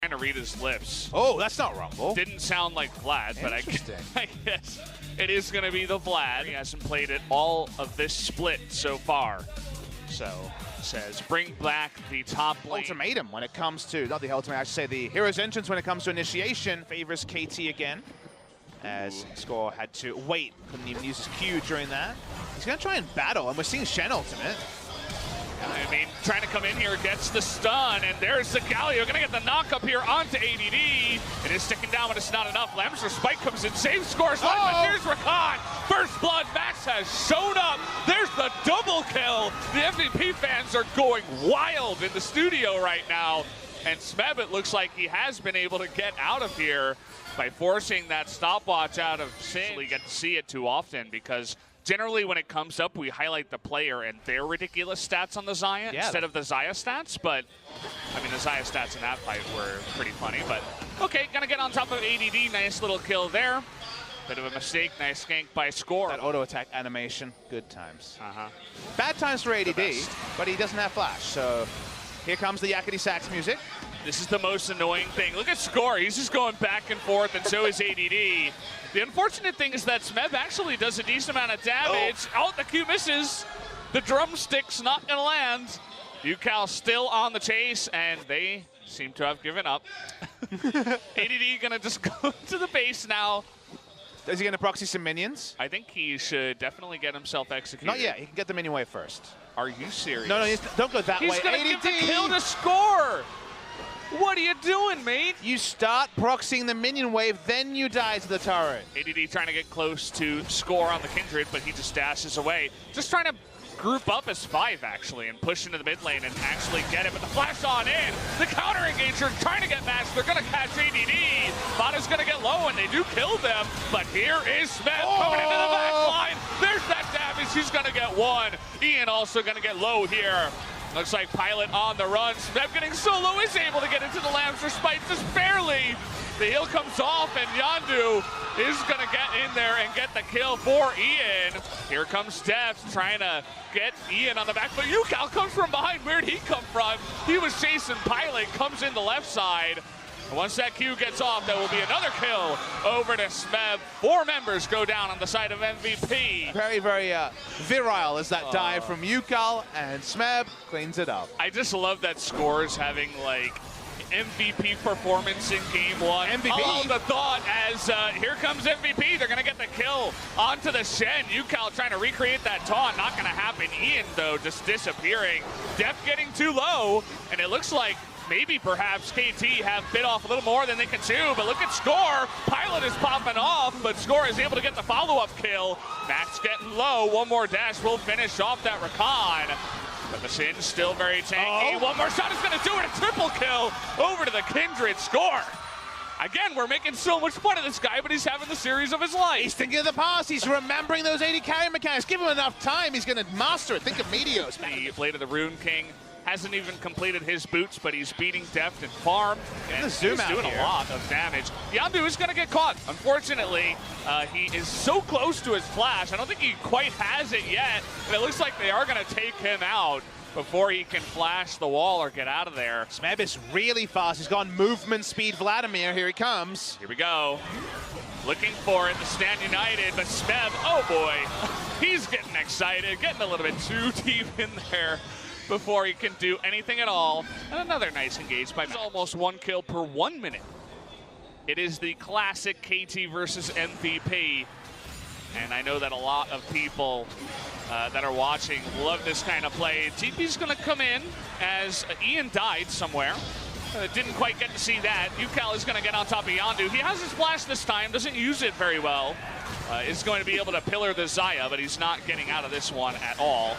Trying to read his lips. Oh, that's not Rumble. Didn't sound like Vlad, but I guess it is going to be the Vlad. He hasn't played it all of this split so far. So, says, bring back the top lane. Ultimatum when it comes to, not the ultimate, I should say the Hero's Entrance when it comes to initiation favors KT again. As Score had to wait, couldn't even use his Q during that. He's going to try and battle, and we're seeing Shen ultimate. I mean, trying to come in here, gets the stun, and there's the Galio. Gonna get the knock up here onto ADD. It is sticking down, but it's not enough. Lamster Spike comes in, saves Score's life, but there's Rakan. First blood, Max has shown up. There's the double kill. The MVP fans are going wild in the studio right now. And Smeb, it looks like he has been able to get out of here by forcing that stopwatch out of Sin. We get to see it too often because generally when it comes up, we highlight the player and their ridiculous stats on the Xayah instead of the Xayah stats. But, I mean, the Xayah stats in that fight were pretty funny. But, okay, gonna get on top of ADD. Nice little kill there. Bit of a mistake. Nice gank by Score. That auto attack animation, good times. Bad times for ADD, but he doesn't have flash. So here comes the Yakety Sax music. This is the most annoying thing. Look at Score. He's just going back and forth, and so is ADD. The unfortunate thing is that Smeb actually does a decent amount of damage. Oh, the Q misses. The drumstick's not going to land. UCal still on the chase, and they seem to have given up. ADD going to just go to the base now. Is he going to proxy some minions? I think he should definitely get himself executed. Not yet. He can get the minion wave first. Are you serious? No, don't go that way. He's going to give the kill to Score. What are you doing, mate? You start proxying the minion wave, then you die to the turret. ADD trying to get close to Score on the Kindred, but he just dashes away. Just trying to group up as 5, actually, and push into the mid lane and actually get it. But the flash on in, the counter engager trying to get matched. They're going to catch ADD. Vada's going to get low, and they do kill them. But here is Smith coming into the back line. There's that damage. He's going to get 1. Ian also going to get low here. Looks like Pilot on the run. Smeb getting solo is able to get into the Lamster Spike just barely. The heal comes off, and Yondu is going to get in there and get the kill for Ian. Here comes Def trying to get Ian on the back, but UCal comes from behind. Where'd he come from? He was chasing Pilot, comes in the left side. And once that Q gets off, there will be another kill over to Smeb. 4 members go down on the side of MVP. Very, very virile is that dive from UCal, and Smeb cleans it up. I just love that Score's having, like, MVP performance in game 1. MVP. Oh, the thought as here comes MVP. They're going to get the kill onto the Shen. UCal trying to recreate that taunt. Not going to happen. Ian, though, just disappearing. Def getting too low, and it looks like maybe perhaps KT have bit off a little more than they can chew, but look at Score. Pilot is popping off, but Score is able to get the follow-up kill. Max getting low. One more dash will finish off that Rakan. But the Shin's still very tanky. One more shot is going to do it. A triple kill over to the Kindred. Score. Again, we're making so much fun of this guy, but he's having the series of his life. He's thinking of the past. He's remembering those 80 carry mechanics. Give him enough time. He's going to master it. Think of Meteos. The Blade of the Rune King hasn't even completed his boots, but he's beating Deft and Farm, and he's doing a lot of damage. Yondu is going to get caught. Unfortunately, he is so close to his flash. I don't think he quite has it yet, and it looks like they are going to take him out before he can flash the wall or get out of there. Smeb is really fast. He's gone movement speed Vladimir. Here he comes. Here we go. Looking for it, the Stand United, but Smeb, oh boy, he's getting excited, getting a little bit too deep in there before he can do anything at all. And another nice engage by almost 1 kill per 1 minute. It is the classic KT versus MVP. And I know that a lot of people that are watching love this kind of play. TP's gonna come in as Ian died somewhere. Didn't quite get to see that. UCal is gonna get on top of Yondu. He has his flash this time, doesn't use it very well. Is going to be able to pillar the Xayah, but he's not getting out of this one at all.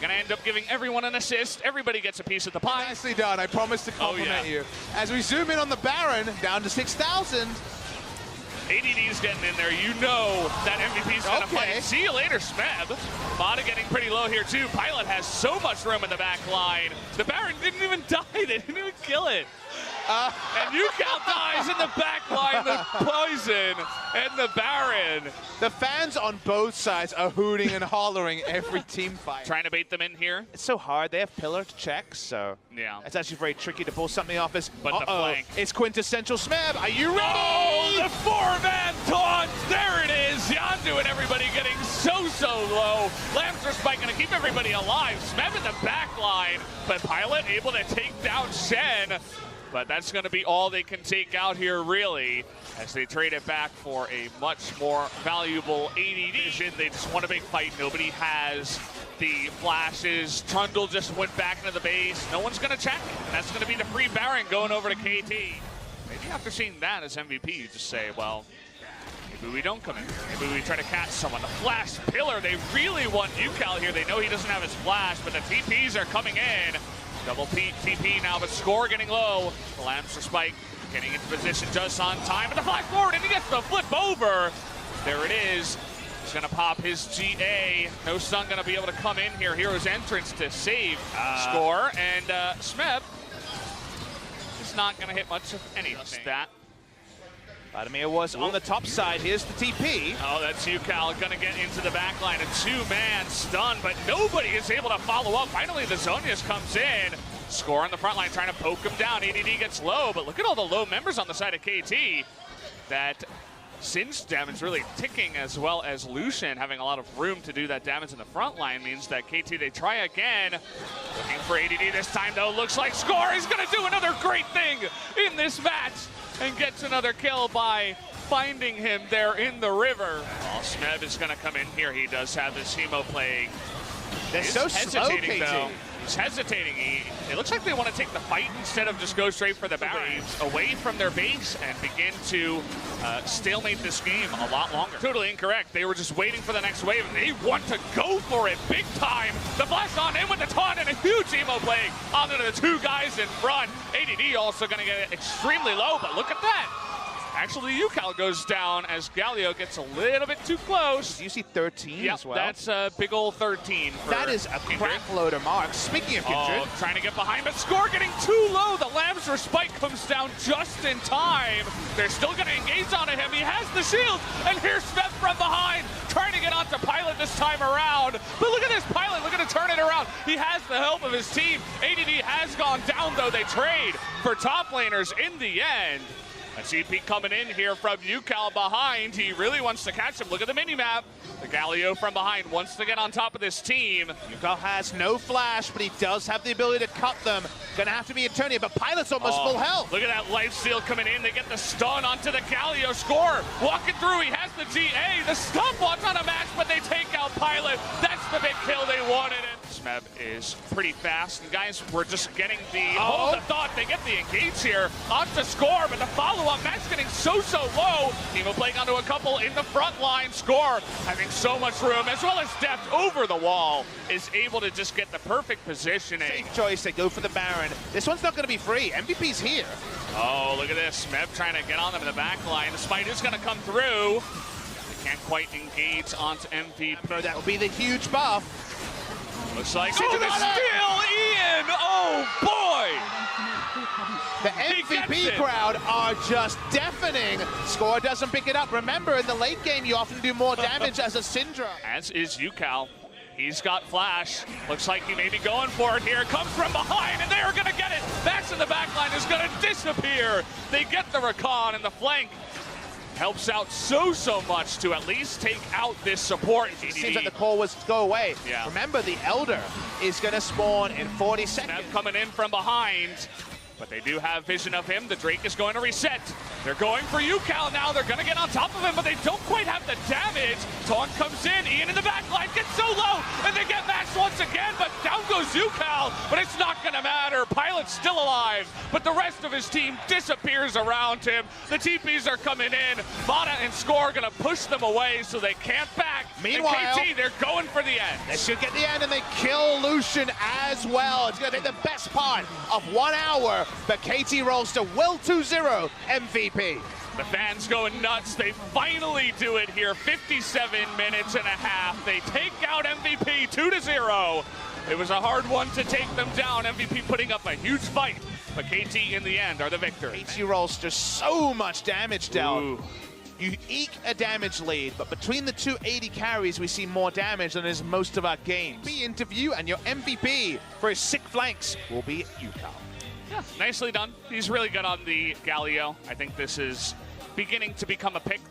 Gonna end up giving everyone an assist. Everybody gets a piece of the pie. Nicely done. I promise to compliment you. As we zoom in on the Baron, down to 6,000. ADD's getting in there. You know that MVP's gonna fight. See you later, Smeb. Vada getting pretty low here too. Pilot has so much room in the back line. The Baron didn't even die. They didn't even kill it. And UCal dies in the back line, the Poison and the Baron. The fans on both sides are hooting and hollering every team fight. Trying to bait them in here. It's so hard. They have pillar to check, so yeah, it's actually very tricky to pull something off. But the flank. It's quintessential Smeb. Are you ready? Oh, the four-man taunt. There it is. Yondu and everybody getting so low. Lamster Spike going to keep everybody alive. Smeb in the back line, but Pilot able to take down Shen. But that's going to be all they can take out here, really, as they trade it back for a much more valuable ADD. They just want a big fight. Nobody has the flashes. Trundle just went back into the base. No one's going to check. And that's going to be the free Baron going over to KT. Maybe after seeing that as MVP, you just say, well, maybe we don't come in. Maybe we try to catch someone. The flash pillar, they really want UCal here. They know he doesn't have his flash, but the TPs are coming in. Double TP now, but score getting low. The Lamster Spike getting into position just on time. And the flash forward, and he gets the flip over. There it is. He's going to pop his GA. No Sun going to be able to come in here. Hero's entrance to save score. And Smeb is not going to hit much of anything. That. Vladimir was on the top side. Here's the TP. Oh, that's UCal going to get into the back line. A two-man stun, but nobody is able to follow up. Finally, the Zonius comes in. Score on the front line, trying to poke him down. ADD gets low, but look at all the low members on the side of KT. That Singe damage really ticking, as well as Lucian having a lot of room to do that damage in the front line means that KT, they try again. Looking for ADD this time, though. Looks like Score is going to do another great thing in this match and gets another kill by finding him there in the river. Oh, Smeb is going to come in here. He does have this Hemo Plague. They're so slow, KT. Though. He's hesitating. It looks like they want to take the fight instead of just go straight for the Baron. Away from their base and begin to stalemate this game a lot longer. Totally incorrect. They were just waiting for the next wave, and they want to go for it big time. The flash on in with the taunt and a huge Emo Plague onto the two guys in front. ADD also going to get extremely low, but look at that. Actually, UCal goes down as Galio gets a little bit too close. You see 13 as well? That's a big old 13 for That is a crack loader mark. Speaking of Kindred. Oh, trying to get behind, but Score getting too low. The Lamster Spike comes down just in time. They're still going to engage onto him. He has the shield, and here's Smeb from behind, trying to get onto Pilot this time around. But look at this Pilot, looking to turn it around. He has the help of his team. ADD has gone down, though. They trade for top laners in the end. A CP coming in here from UCal behind. He really wants to catch him. Look at the mini-map. The Galio from behind wants to get on top of this team. UCal has no flash, but he does have the ability to cut them. Gonna have to be Eternia, but Pilot's almost full health. Look at that lifesteal coming in. They get the stun onto the Galio. Score walking through. He has the GA. The stopwatch on a match, but they take out Pilot. That's the big kill they wanted. And Smeb is pretty fast. And guys, we're just getting the hold the thought. They get the engage here onto Score, but the follow-up match getting so low. Hemo Plague onto a couple in the front line. Score having so much room, as well as depth over the wall, is able to just get the perfect positioning. Safe choice. They go for the Baron. This one's not going to be free. MVP's here. Oh, look at this. Smeb trying to get on them in the back line. The Spider's going to come through. They can't quite engage onto MVP. Remember, that will be the huge buff. Looks like into the steal, Ian! Oh, boy! The MVP crowd are just deafening. Score doesn't pick it up. Remember, in the late game, you often do more damage as a Syndra. As is UCal. He's got flash. Looks like he may be going for it here. Comes from behind, and they're going to get it. Max in the back line is going to disappear. They get the recon, and the flank helps out so much to at least take out this support. It seems like the call was to go away. Yeah. Remember, the Elder is going to spawn in 40 seconds. Smeb coming in from behind, but they do have vision of him. The Drake is going to reset. They're going for UCal now. They're going to get on top of him, but they don't quite have the damage. Taunt comes in. Ian in the back line gets so low, and they get Max once again, but down goes UCal, but it's not going to matter. Pilot's still alive, but the rest of his team disappears around him. The TPs are coming in. Vada and Score are going to push them away so they can't back. Meanwhile, and KT, they're going for the end. They should get the end, and they kill Lucian as well. It's going to take the best part of 1 hour, but KT rolls to Will 2-0 MVP. The fans going nuts. They finally do it here. 57 minutes and a half. They take out MVP 2-0. It was a hard one to take them down. MVP putting up a huge fight. but KT in the end are the victor. KT rolls just so much damage down. Ooh. You eke a damage lead, but between the two 80 carries, we see more damage than is most of our games. Be interview, and your MVP for his sick flanks will be Yukao. Yeah, nicely done. He's really good on the Galio. I think this is beginning to become a pick that